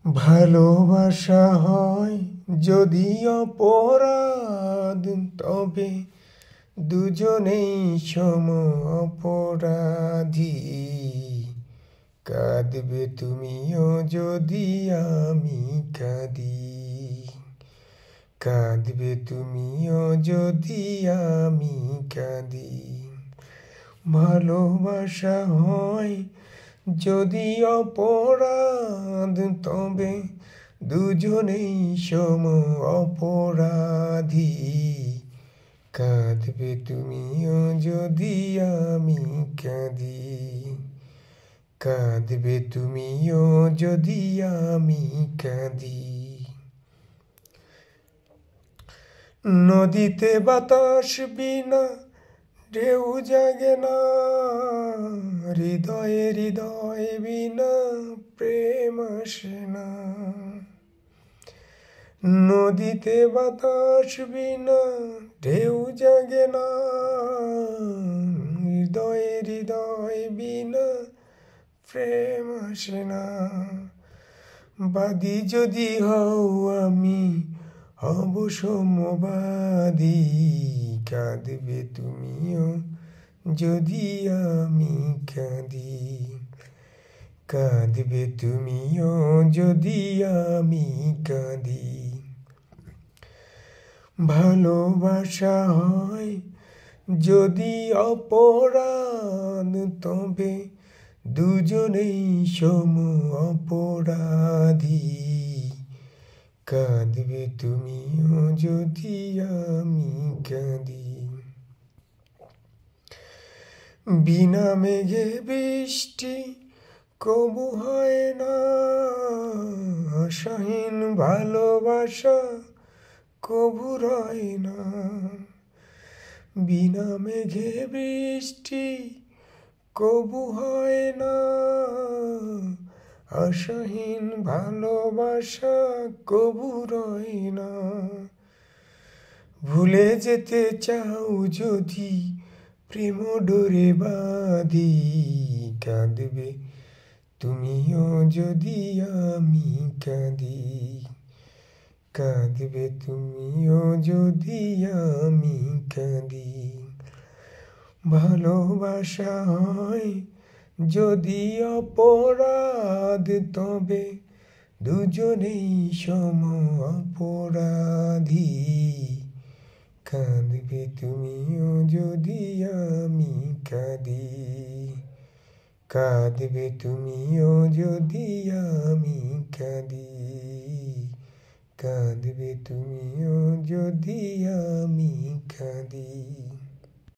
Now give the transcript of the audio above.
ভালোবাসা হয় যদি অপরাধ, তবে দুজনেই সম অপরাধী। কাঁদবে তুমিও যদি আমি কাঁদি, কাঁদবে তুমিও যদি আমি কাঁদি। ভালোবাসা হয় যদি অপরাধ, তবে দুজনেই সম অপরাধী। কাঁদবে তুমিও যদি আমি কাঁদি, কাঁদবে তুমিও যদি আমি কাঁদি। নদীতে বাতাস বিনা ঢেউ জাগে না, হৃদয়ে হৃদয় বিনা প্রেম আসে না। নদীতে বাতাস বিনা ঢেউ জাগে না, হৃদয়ে হৃদয় বিনা প্রেম আসে না। বাদী যদি হও আমি হব সমবাদী। কাঁদবে তুমিও যদি আমি কাঁদি, কাঁদবে তুমিও যদি আমি কাঁদি। ভালোবাসা হয় যদি অপরাধ, তবে দুজনেই সম অপরাধী। কাঁদবে তুমিও যদি আমি কাঁদি। বিনা মেঘে বৃষ্টি কবু হয় না, আশাহীন ভালোবাসা কবু রয় না। বিনা মেঘে বৃষ্টি কবু হয় না, আশাহীন ভালোবাসা কবু রয় না। ভুলে যেতে চাও যদি প্রেম ডোরে বাঁধি, কাঁদবে তুমিও যদি আমি কাঁদি, কাঁদবে তুমিও যদি আমি কাঁদি। ভালোবাসা হয় যদি অপরাধ, তবে দুজনেই সম অপরাধী। কাঁদবে তুমিও যদি আমি কাঁদি, কাঁদবে তুমিও যদি আমি কাঁদি, কাঁদবে তুমিও যদি আমি কাঁদি।